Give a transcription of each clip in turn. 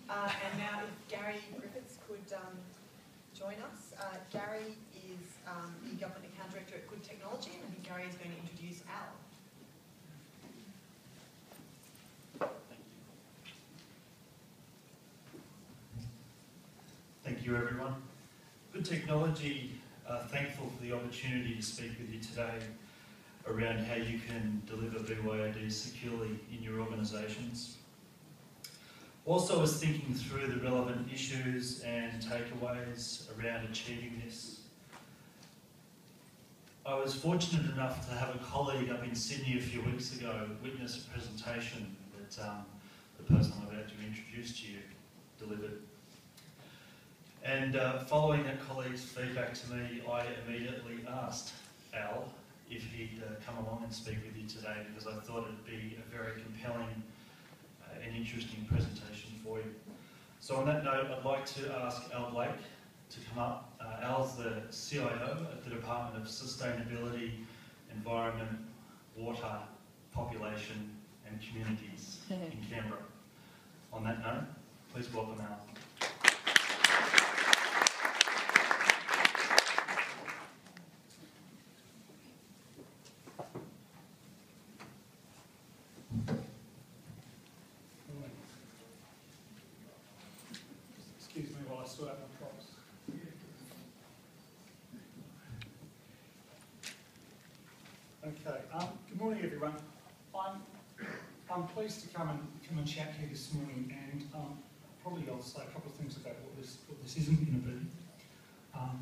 And now if Gary Griffiths could join us. Gary is the Government Account Director at Good Technology, and I think Gary is going to introduce Al. Thank you, everyone. Good Technology, thankful for the opportunity to speak with you today around how you can deliver BYOD securely in your organisations. Whilst I was thinking through the relevant issues and takeaways around achieving this, I was fortunate enough to have a colleague up in Sydney a few weeks ago witness a presentation that the person I'm about to introduce to you delivered. And following that colleague's feedback to me, I immediately asked Al if he'd come along and speak with you today, because I thought it'd be a very compelling and interesting presentation for you. So on that note, I'd like to ask Al Blake to come up. Al's the CIO at the Department of Sustainability, Environment, Water, Population and Communities in Canberra. On that note, please welcome Al. Excuse me while I sort out my props. Okay. Good morning, everyone. I'm pleased to come and chat here this morning, and probably I'll say a couple of things about what this isn't going to be.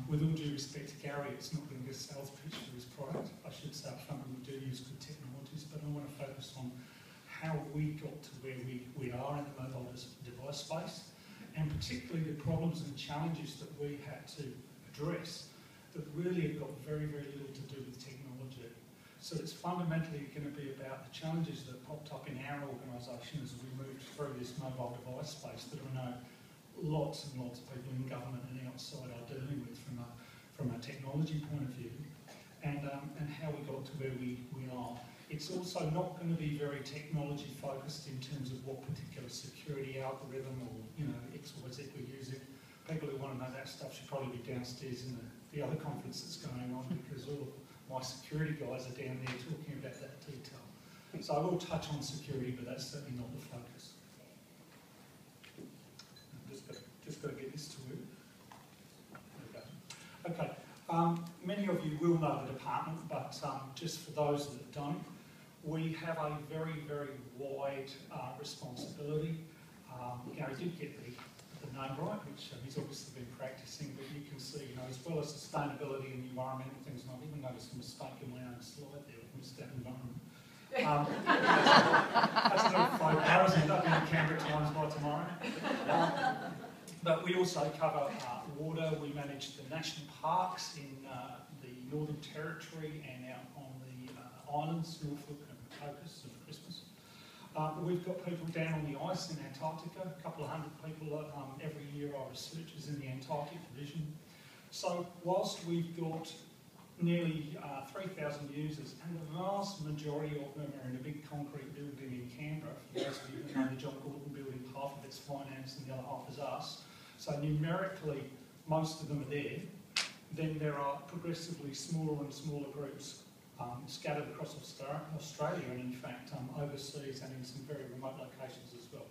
With all due respect to Gary, it's not going to be a sales pitch for his product. I should say up front we do use Good Technologies, but I want to focus on how we got to where we are in the mobile device space, and particularly the problems and challenges that we had to address that really have got very, very little to do with technology. So it's fundamentally going to be about the challenges that popped up in our organisation as we moved through this mobile device space that I know lots and lots of people in government and outside are dealing with from a technology point of view, and how we got to where we are. It's also not going to be very technology focused in terms of what particular security algorithm or XYZ we're using. People who want to know that stuff should probably be downstairs in the other conference that's going on, because all of my security guys are down there talking about that detail. So I will touch on security, but that's certainly not the focus. Just got to get this to work. Okay. Many of you will know the department, but just for those that don't, we have a very, very wide responsibility. Gary did get the name right, which he's obviously been practicing, but you can see, as well as sustainability and environmental things, and I've even noticed a mistake in my own slide there, I've missed that environment. That's another 5 hours, and that'll be in Canberra Times by tomorrow. But we also cover water. We manage the national parks in the Northern Territory and out on the islands, Norfolk and Cocos and Christmas. We've got people down on the ice in Antarctica, a couple of hundred people every year are researchers in the Antarctic division. So whilst we've got nearly 3,000 users, and the vast majority of them are in a big concrete building in Canberra, for those of you who know the John Gordon building, half of it's finance and the other half is us. So numerically, most of them are there. Then there are progressively smaller and smaller groups scattered across Australia and in fact overseas and in some very remote locations as well.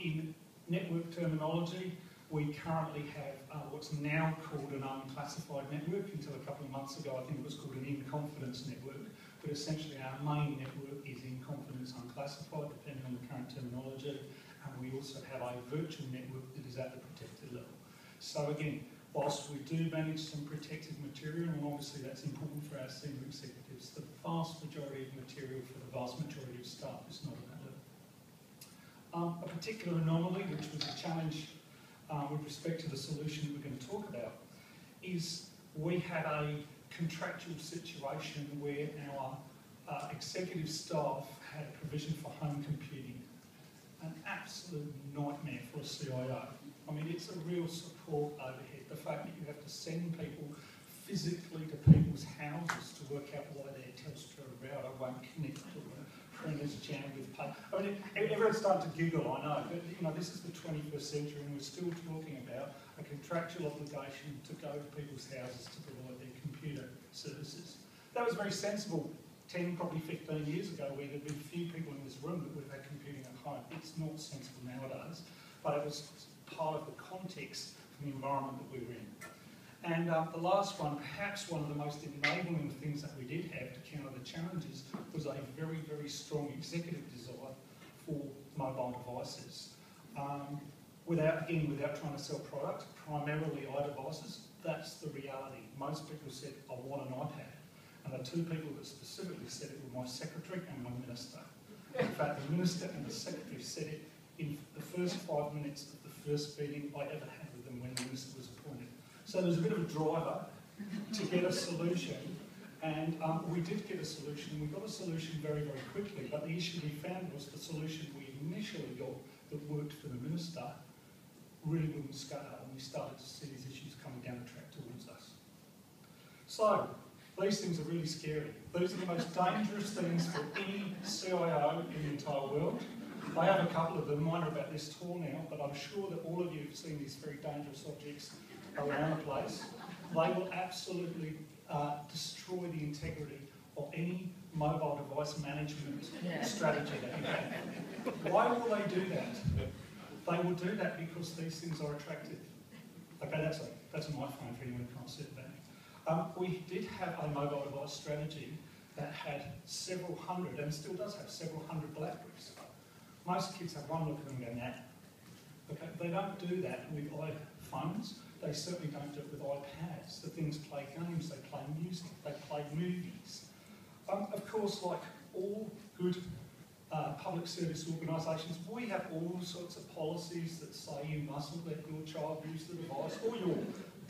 In network terminology, we currently have what's now called an unclassified network. Until a couple of months ago, I think it was called an in-confidence network. But essentially our main network is in-confidence unclassified, depending on the current terminology. And we also have a virtual network that is at the protected level. So again, whilst we do manage some protected material, and obviously that's important for our senior executives, the vast majority of material for the vast majority of staff is not at that level. A particular anomaly, which was a challenge with respect to the solution that we're going to talk about, is we had a contractual situation where our executive staff had a provision for home computing. An absolute nightmare for a CIO. I mean, it's a real support overhead. The fact that you have to send people physically to people's houses to work out why their Telstra router won't connect to a printers jammed with paper. I mean, everyone's starting to giggle, I know, but you know, this is the 21st century and we're still talking about a contractual obligation to go to people's houses to provide their computer services. That was very sensible 10, probably 15 years ago, where there'd been few people in this room that would have had computing at home. It's not sensible nowadays, but it was part of the context for the environment that we were in. And the last one, perhaps one of the most enabling things that we did have to counter the challenges, was a very, very strong executive desire for mobile devices. Without trying to sell products, primarily iDevices, that's the reality. Most people said, I want an iPad. And the two people that specifically said it were my secretary and my minister. In fact, the minister and the secretary said it in the first 5 minutes of the first meeting I ever had with them when the minister was appointed. So there was a bit of a driver to get a solution, and we did get a solution. We got a solution very, very quickly, but the issue we found was the solution we initially got that worked for the minister really wouldn't scale, and we started to see these issues coming down the track towards us. So, these things are really scary. These are the most dangerous things for any CIO in the entire world. I have a couple of them. Mine are about this tall now, but I'm sure that all of you have seen these very dangerous objects around the place. They will absolutely destroy the integrity of any mobile device management strategy that you have. Why will they do that? They will do that because these things are attractive. Okay, that's my phone for anyone who can't see it back. We did have a mobile device strategy that had several hundred, and still does have several hundred Blackberries. Most kids have one look at them and go, nah. Okay, they don't do that with iPhones. They certainly don't do it with iPads. The things play games, they play music, they play movies. Of course, like all good public service organisations, we have all sorts of policies that say you mustn't let your child use the device, or your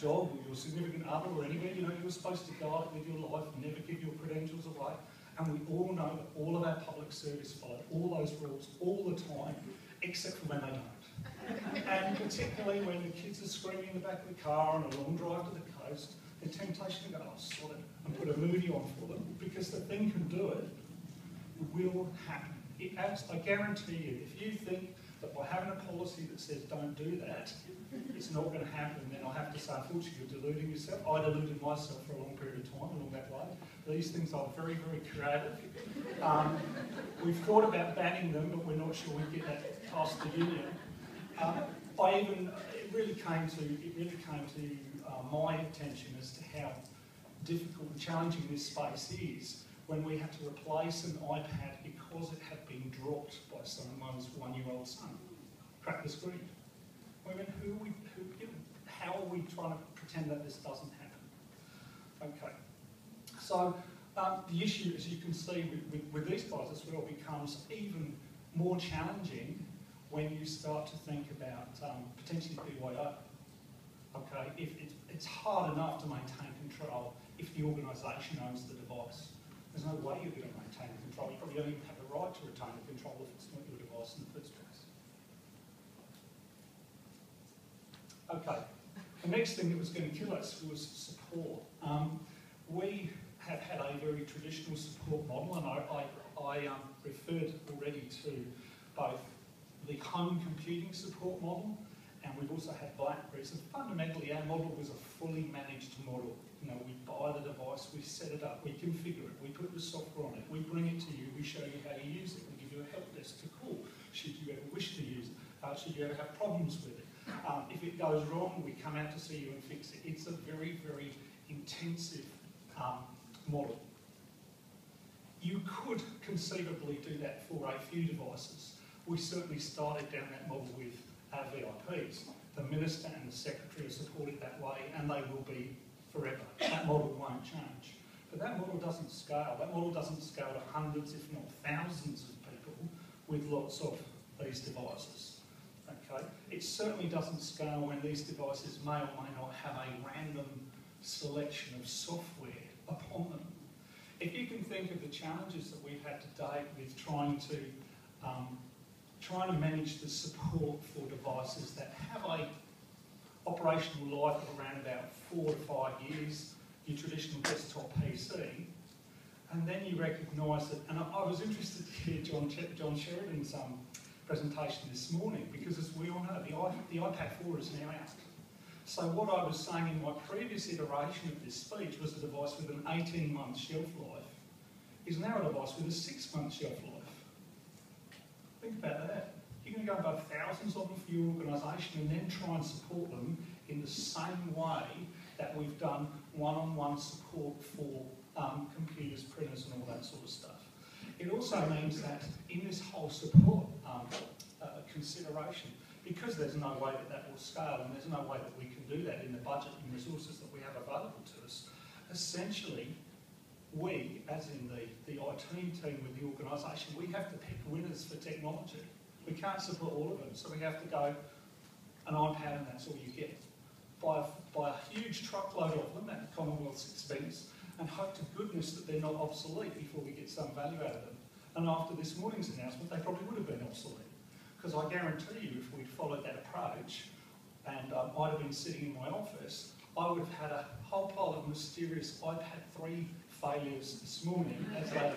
dog, or your significant other, or anywhere. You know, you're supposed to guard it with your life, never give your credentials away. And we all know that all of our public service follow all those rules all the time, except for when they don't. And particularly when the kids are screaming in the back of the car on a long drive to the coast, the temptation to go, oh, sod it, and put a movie on for them, because the thing can do it, will happen. I guarantee you, if you think that by having a policy that says don't do that, it's not going to happen, then I'll have to say, unfortunately, you're deluding yourself. I deluded myself for a long period of time along that way. These things are very, very creative. We've thought about banning them, but we're not sure we get that past the union. It really came to my attention as to how difficult and challenging this space is when we had to replace an iPad because it had been dropped by someone's 1-year-old son. Crack the screen. I mean, how are we trying to pretend that this doesn't happen? Okay. So the issue, as you can see with these guys as well, becomes even more challenging when you start to think about potentially BYO. Okay, it's hard enough to maintain control if the organisation owns the device. There's no way you're going to maintain the control. You probably don't even have the right to retain the control if it's not your device in the first place. Okay, the next thing that was going to kill us was support. We have had a very traditional support model, and I referred already to both the home computing support model, and we've also had Blackberries. And fundamentally, our model was a fully managed model. You know, we buy the device, we set it up, we configure it, we put the software on it, we bring it to you, we show you how to use it, we give you a help desk to call should you ever wish to use it, should you ever have problems with it. If it goes wrong, we come out to see you and fix it. It's a very, very intensive model. You could conceivably do that for a few devices. We certainly started down that model with our VIPs. The Minister and the Secretary are supported that way, and they will be forever. That model won't change. But that model doesn't scale. That model doesn't scale to hundreds, if not thousands of people with lots of these devices. Okay? It certainly doesn't scale when these devices may or may not have a random selection of software upon them. If you can think of the challenges that we've had to date with trying to manage the support for devices that have a operational life of around about 4 to 5 years, your traditional desktop PC, And then you recognise that, and I was interested to hear John Sheridan's presentation this morning, because as we all know, the iPad 4 is now out. So what I was saying in my previous iteration of this speech was a device with an 18-month shelf life is now a device with a 6-month shelf life. Think about that. You're going to go and buy thousands of them for your organisation and then try and support them in the same way that we've done one-on-one support for computers, printers and all that sort of stuff. It also means that in this whole support consideration, because there's no way that will scale and there's no way that we can do that in the budget and resources that we have available to us, essentially we, as in the IT team with the organisation, we have to pick winners for technology. We can't support all of them, so we have to go an iPad and that's all you get. Buy a huge truckload of them at the Commonwealth's expense and hope to goodness that they're not obsolete before we get some value out of them. And after this morning's announcement, they probably would have been obsolete. Because I guarantee you, if we'd followed that approach and I'd have been sitting in my office, I would have had a whole pile of mysterious iPad 3 failures this morning as they've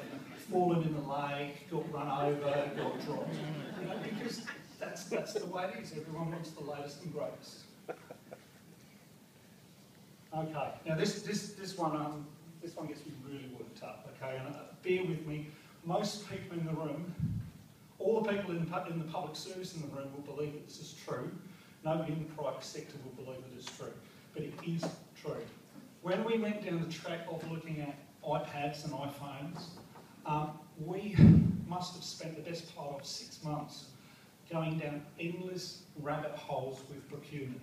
fallen in the lake, got run over, got dropped. You know, because that's the way it is. Everyone wants the latest and greatest. Okay, now this one gets me really worked up. Okay, and bear with me. Most people in the room, all the people in the public service in the room will believe that this is true. Nobody in the private sector will believe that it's true, but it is true. When we went down the track of looking at iPads and iPhones, we must have spent the best part of 6 months going down endless rabbit holes with procurement.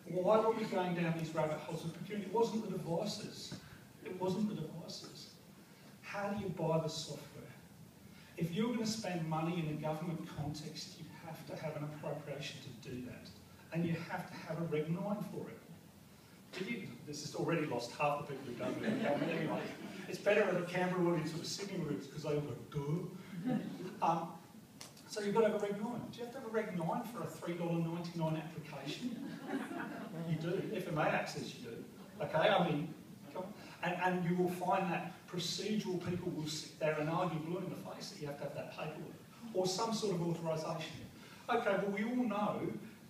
Why were we going down these rabbit holes with procurement? It wasn't the devices. It wasn't the devices. How do you buy the software? If you're going to spend money in a government context, you have to have an appropriation to do that. And you have to have a Reg 9 for it. This has already lost half the people who don't live in Canberra anyway. It's better at a Canberra audience with a Sydney audience because they all go, duh. So you've got to have a Reg 9. Do you have to have a Reg 9 for a $3.99 application? You do. FMA access you do. Okay, I mean, come on. And you will find that procedural people will sit there and argue blue in the face that you have to have that paperwork or some sort of authorisation. Okay, well we all know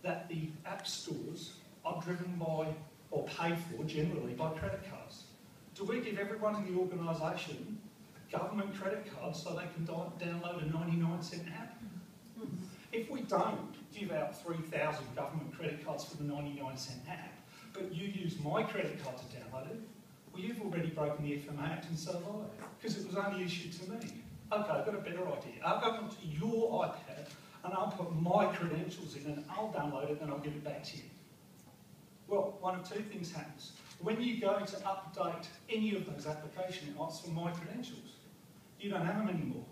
that the app stores are driven by, or paid for generally, by credit cards. Do we give everyone in the organisation a government credit card so they can download a 99-cent app? If we don't give out 3,000 government credit cards for the 99-cent app, but you use my credit card to download it, well, you've already broken the FMA Act and so have I, because it was only issued to me. Okay, I've got a better idea. I'll go onto your iPad and I'll put my credentials in and I'll download it and I'll give it back to you. Well, one of two things happens. When you go to update any of those applications, it asks for my credentials. You don't have them anymore.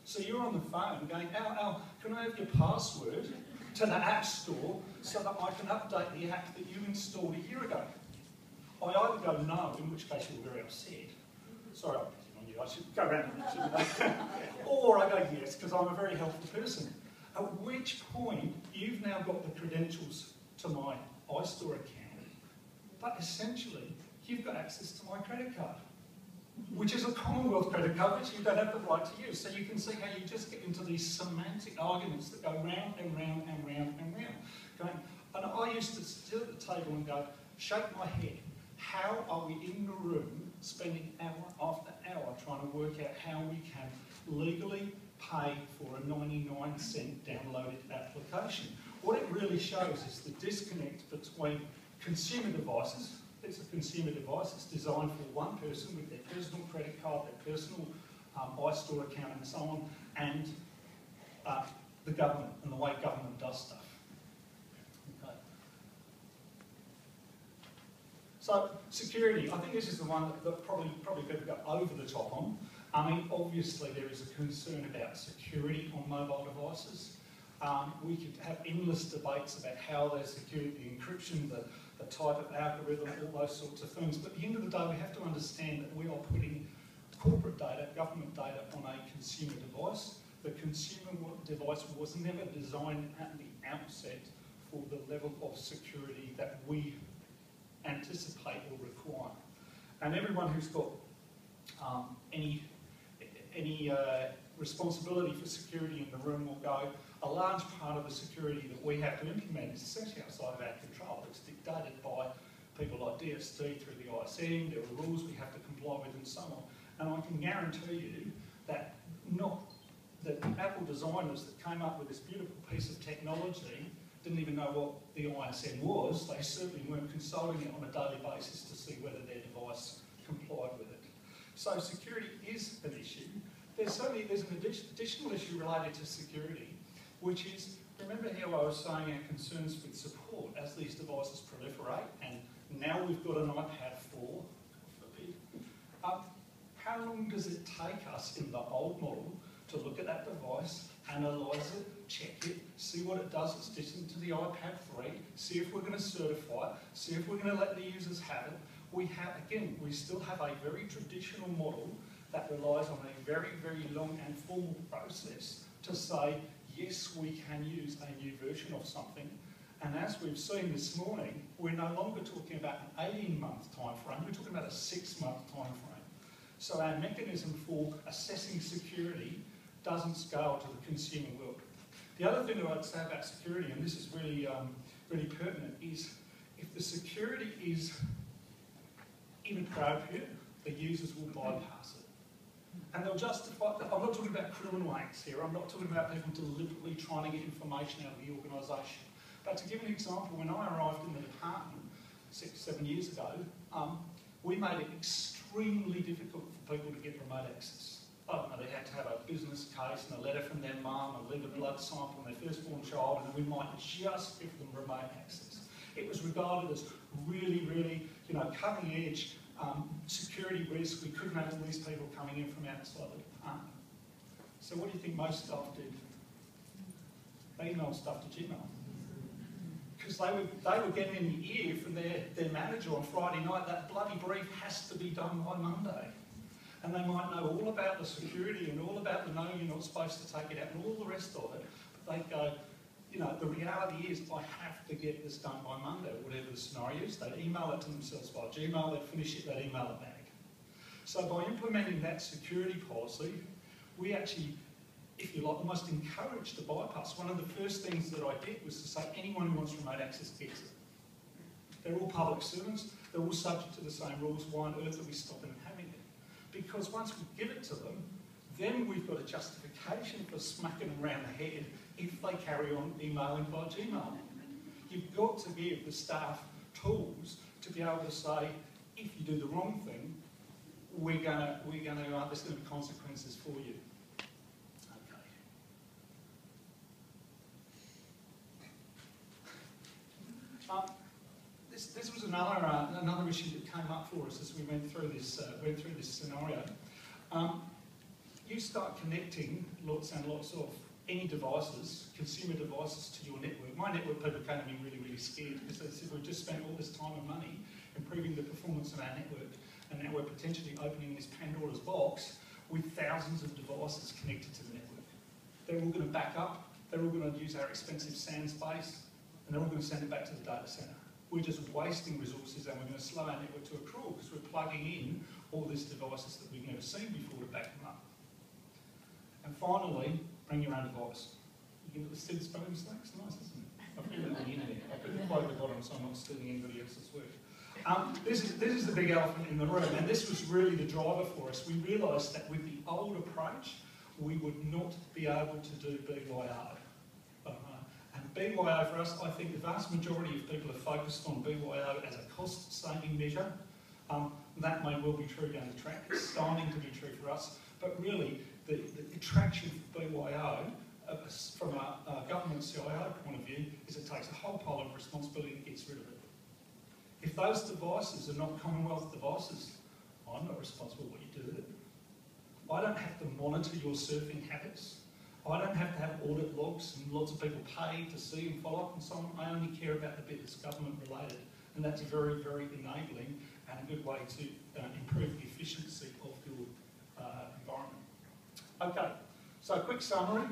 So you're on the phone going, Al, can I have your password to the App Store so that I can update the app that you installed a year ago? I either go no, in which case you're very upset. Sorry, I'm picking on you, I should go around and or I go yes, because I'm a very helpful person. At which point, you've now got the credentials to my iStore account, but essentially, you've got access to my credit card, which is a Commonwealth credit card which you don't have the right to use. So you can see how you just get into these semantic arguments that go round and round and round and round. And I used to sit at the table and go, shake my head. How are we in the room spending hour after hour trying to work out how we can legally pay for a 99-cent downloaded application? What it really shows is the disconnect between consumer devices. It's a consumer device. It's designed for one person with their personal credit card, their personal iStore account and so on, and the government and the way government does stuff. Okay. So security, I think this is the one that probably people go over the top on. I mean, obviously there is a concern about security on mobile devices. We could have endless debates about how they're secured, the encryption, the type of algorithm, all those sorts of things. But at the end of the day, we have to understand that we are putting corporate data, government data on a consumer device. The consumer device was never designed at the outset for the level of security that we anticipate or require. And everyone who's got any responsibility for security in the room will go. A large part of the security that we have to implement is essentially outside of our control. It's dictated by people like DST through the ISM. There are rules we have to comply with and so on. And I can guarantee you that the Apple designers that came up with this beautiful piece of technology didn't even know what the ISM was. They certainly weren't consulting it on a daily basis to see whether their device complied with it. So security is an issue. There's an additional issue related to security, which is, remember how I was saying our concerns with support as these devices proliferate, and now we've got an iPad 4, how long does it take us in the old model to look at that device, analyse it, check it, see what it does, it's different to the iPad 3, see if we're going to certify it, see if we're going to let the users have it. We still have a very traditional model that relies on a very, very long and formal process to say, yes, we can use a new version of something. And as we've seen this morning, we're no longer talking about an 18-month time frame, we're talking about a 6-month time frame. So our mechanism for assessing security doesn't scale to the consumer world. The other thing that I'd say about security, and this is really, really pertinent, is if the security is inappropriate, the users will bypass it. And they'll justify that. I'm not talking about criminal acts here. I'm not talking about people deliberately trying to get information out of the organisation. But to give an example, when I arrived in the department 6 or 7 years ago, we made it extremely difficult for people to get remote access. I don't know, they had to have a business case and a letter from their mum and leave a blood sample on their firstborn child, and we might just give them remote access. It was regarded as really, really, cutting edge security risk. We couldn't have all these people coming in from outside the department. So what do you think most staff did? They emailed stuff to Gmail. Because they were getting in the ear from their manager on Friday night, that bloody brief has to be done by Monday. And they might know all about the security and all about the no, you're not supposed to take it out and all the rest of it. But they go, the reality is I have to get this done by Monday, whatever the scenario is. They'd email it to themselves by Gmail, they'd finish it, they'd email it back. So by implementing that security policy, we actually, if you like, almost encouraged the bypass. One of the first things that I did was to say anyone who wants remote access gets it. They're all public servants, they're all subject to the same rules. Why on earth are we stopping them having it? Because once we give it to them, then we've got a justification for smacking them around the head if they carry on emailing by Gmail. You've got to give the staff tools to be able to say, if you do the wrong thing, there's going to be consequences for you. Okay. This was another issue that came up for us as we went through this scenario. You start connecting lots and lots of any devices, consumer devices, to your network. My network people came to me really, really scared because they said we've just spent all this time and money improving the performance of our network, and now we're potentially opening this Pandora's box with thousands of devices connected to the network. They're all going to back up, they're all going to use our expensive SAN space, and they're all going to send it back to the data centre. We're just wasting resources, and we're going to slow our network to a crawl because we're plugging in all these devices that we've never seen before to back them up. And finally, bring your own device. You can see the spelling mistakes? Nice, isn't it? I've put it on the internet. I've put the quote at the bottom so I'm not stealing anybody else's work. This is the big elephant in the room, and this was really the driver for us. We realised that with the old approach, we would not be able to do BYO. And BYO for us, I think the vast majority of people are focused on BYO as a cost-saving measure. That may well be true down the track. It's starting to be true for us, but really the attraction for BYO from a government CIO point of view is it takes a whole pile of responsibility and gets rid of it. If those devices are not Commonwealth devices, I'm not responsible for what you do with it. I don't have to monitor your surfing habits. I don't have to have audit logs and lots of people paid to see and follow up and so on. I only care about the bit that's government related, and that's very, very enabling and a good way to improve the efficiency of your environment. Okay, so a quick summary.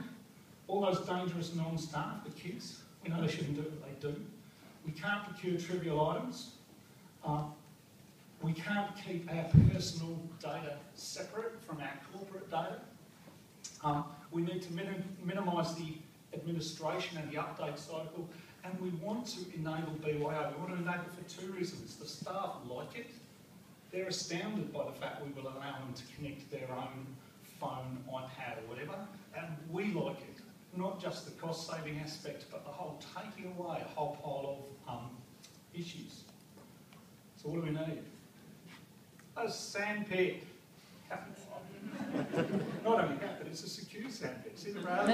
All those dangerous non-staff, the kids, we know they shouldn't do what they do. We can't procure trivial items. We can't keep our personal data separate from our corporate data. We need to minimise the administration and the update cycle, and we want to enable BYO. We want to enable it for two reasons. The staff like it. They're astounded by the fact we will allow them to connect their own phone, iPad or whatever, and we like it. Not just the cost-saving aspect, but the whole taking away a whole pile of issues. So what do we need? A sandpit. Not only that, but it's a secure sandpit. See the rail?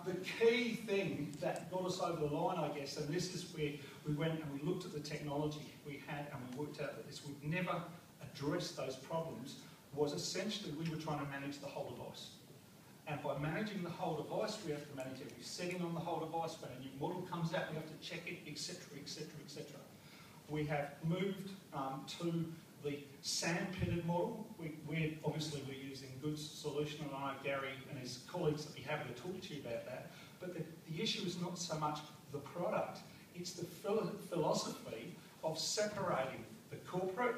The key thing that got us over the line, I guess, and this is where we went and we looked at the technology we had and we worked out that this would never address those problems, was essentially we were trying to manage the whole device. And by managing the whole device, we have to manage every setting on the whole device. When a new model comes out, we have to check it, etc., etc., etc. We have moved to the sand-pitted model. We're using good solution, and I know Gary and his colleagues will be happy to talk to you about that. But the issue is not so much the product, it's the philosophy of separating the corporate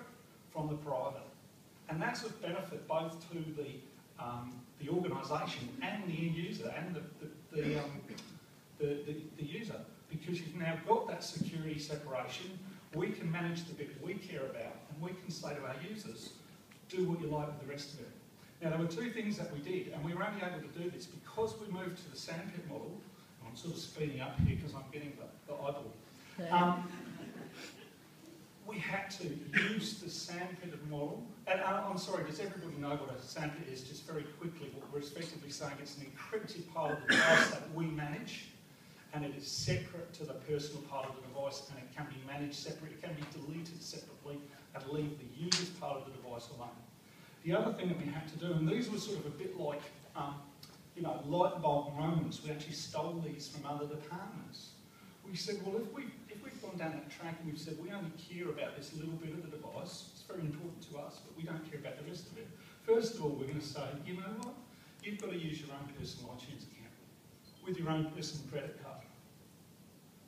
from the private. And that's of benefit both to the organisation and the end user and the user, because you've now got that security separation. We can manage the bit we care about, and we can say to our users, do what you like with the rest of it. Now, there were two things that we did, and we were only able to do this because we moved to the sandpit model. I'm sort of speeding up here because I'm getting the eyeball. We had to use the sandpitted model. And I'm sorry, does everybody know what a sandpit is? Just very quickly, what we're effectively saying, it's an encrypted part of the device that we manage, and it is separate to the personal part of the device, and it can be managed separately, it can be deleted separately, and leave the user's part of the device alone. The other thing that we had to do, and these were sort of a bit like, light bulb moments. We actually stole these from other departments. We said, well, if we've gone down that track and we've said we only care about this little bit of the device, it's very important to us, but we don't care about the rest of it. First of all, we're going to say, you know what? You've got to use your own personal iTunes account with your own personal credit card.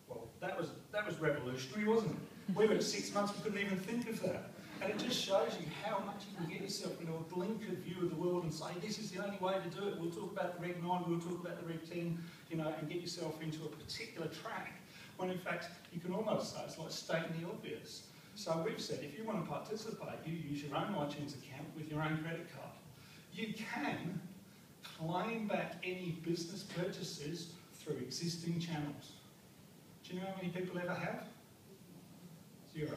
Well, that was revolutionary, wasn't it? We were at 6 months, we couldn't even think of that. And it just shows you how much you can get yourself into a blinkered view of the world and say, this is the only way to do it. We'll talk about the Reg 9, we'll talk about the Reg 10, and get yourself into a particular track. When in fact, you can almost say it's like stating the obvious. So we've said, if you want to participate, you use your own iTunes account with your own credit card. You can claim back any business purchases through existing channels. Do you know how many people ever have? 0.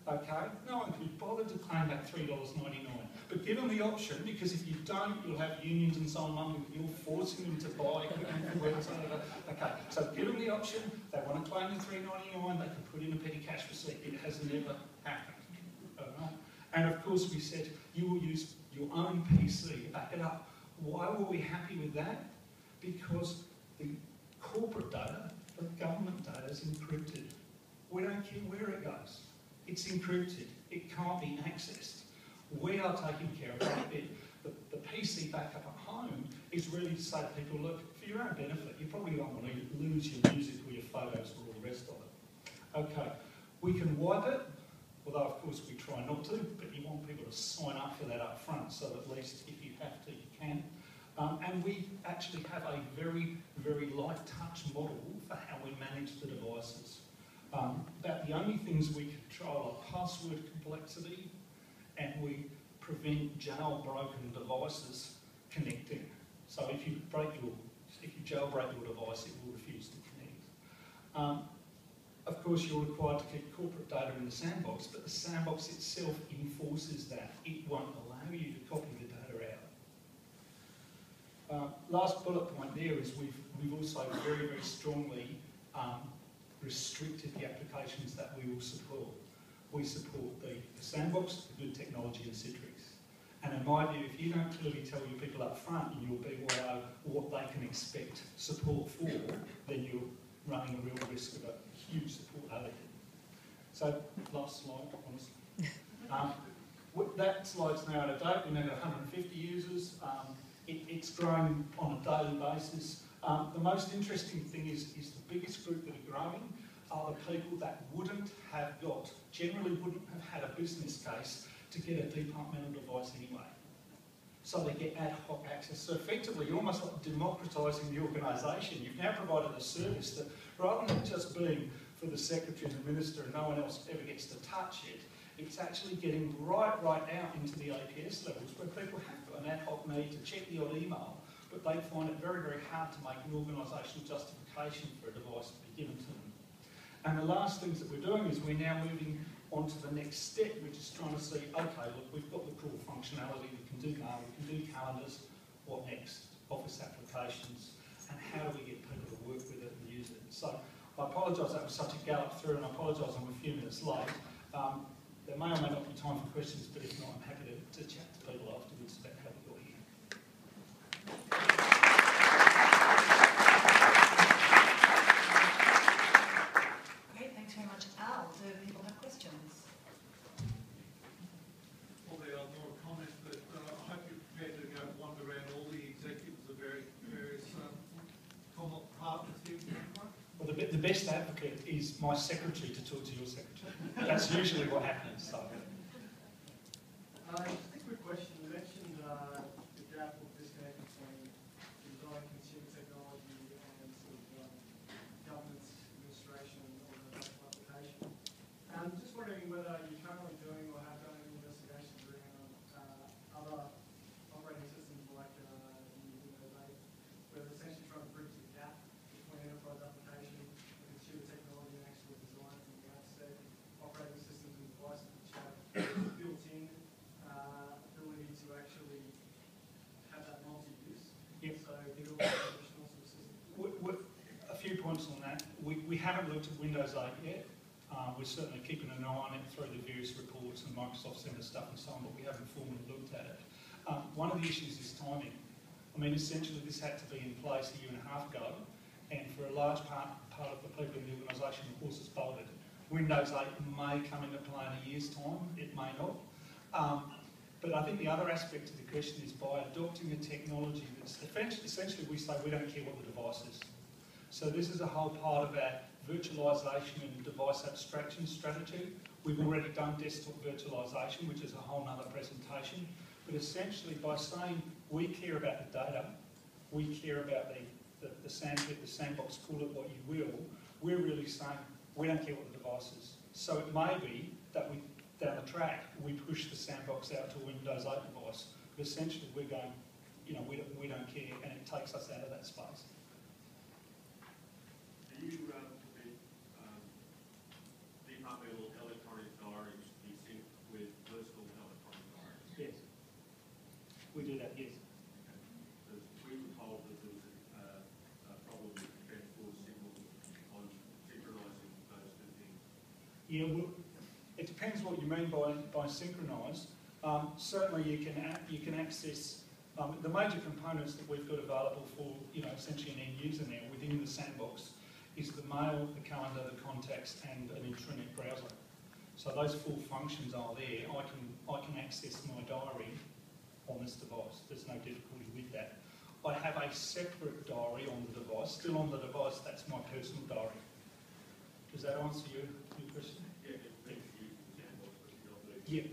Okay, no one could bother to claim back $3.99. But give them the option, because if you don't, you'll have unions and so on, you're forcing them to buy equipment from website. Okay, so give them the option. They want to claim the $3.99, they can put in a petty cash receipt. It has never happened. Right? And of course, we said you will use your own PC to back it up. Why were we happy with that? Because the corporate data, the government data is encrypted. We don't care where it goes. It's encrypted. It can't be accessed. We are taking care of that bit. The PC backup at home is really to say to people, look, for your own benefit, you probably don't want to lose your music or your photos or all the rest of it. Okay, we can wipe it, although of course we try not to, but you want people to sign up for that up front, so at least if you have to, you can. And we actually have a very, very light touch model for how we manage the devices. About the only things we control are password complexity, and we prevent jailbroken devices connecting. So if you jailbreak your device, it will refuse to connect. Of course, you're required to keep corporate data in the sandbox, but the sandbox itself enforces that. It won't allow you to copy the data out. Last bullet point there is we've also very, very strongly restricted the applications that we will support. We support the sandbox, the good technology, and Citrix. And in my view, if you don't clearly tell your people up front in your BYO what they can expect support for, then you're running a real risk of a huge support overhead. So, last slide, honestly. That slide's now out of date. We now got 150 users. It's growing on a daily basis. The most interesting thing is the biggest group that are growing are the people that generally wouldn't have had a business case to get a departmental device anyway. So they get ad hoc access. So effectively, you're almost like democratising the organisation. You've now provided a service that, rather than just being for the secretary and the minister and no one else ever gets to touch it, it's actually getting right out into the APS levels where people have got an ad hoc need to check the odd email, but they find it very, very hard to make an organisational justification for a device to be given to them. And the last things that we're doing is we're now moving on to the next step, which is trying to see, okay, look, we've got the core functionality, we can do mail, we can do calendars, what next? Office applications, and how do we get people to work with it and use it? So I apologise that was such a gallop through, and I apologise I'm a few minutes late. There may or may not be time for questions, but if not, I'm happy to chat to people afterwards about how we got here. Great, thanks very much, Al. Do people have questions? Well, there are more comments, but I hope you're prepared to go wander around all the executives of various partners here. Well, the best advocate is my secretary to talk to your secretary. That's usually what happens. So. Just a quick question. You mentioned the gap or disconnect between design consumer technology and sort of governance administration or the application. I'm just wondering whether you're currently doing or have done any investigations around other operating systems like Windows 8, where they're essentially trying to bridge the gap between enterprise application and consumer technology and actual design from the outset, operating systems and devices which have built-in ability to actually have that multi-use. Yep. So build additional sort of systems. A few points on that. We haven't looked at Windows 8 yet. We're certainly keeping an eye on it through the various reports and Microsoft Centre stuff and so on, but we haven't formally looked at it. One of the issues is timing. I mean, essentially this had to be in place a year and a half ago, and for a large part of the people in the organisation, the horse has bolted. Windows 8 may come into play in a year's time, it may not. But I think the other aspect of the question is by adopting a technology that's essentially we say we don't care what the device is. So this is a whole part of our virtualisation and device abstraction strategy. We've already done desktop virtualisation, which is a whole other presentation. But essentially by saying we care about the data, we care about the sandbox, call it what you will, we're really saying we don't care what the device is. So it may be that we, down the track, we push the sandbox out to a Windows 8 device. But essentially we're going, we don't care, and it takes us out of that space. Do you permit departmental electronic diaries to be synced with personal electronic diaries? Yes. We do that, yes. Because we were told that there was a problem with transport signals on synchronising those two things. Yeah, well, it depends what you mean by synchronise. Certainly you can access the major components that we've got available for essentially an end user now within the sandbox is the mail, the calendar, the contacts, and an intranet browser. So those full functions are there. I can access my diary on this device. There's no difficulty with that. I have a separate diary on the device. Still on the device, that's my personal diary. Does that answer your question? Yeah, it makes you sandbox, but you don't need Yeah.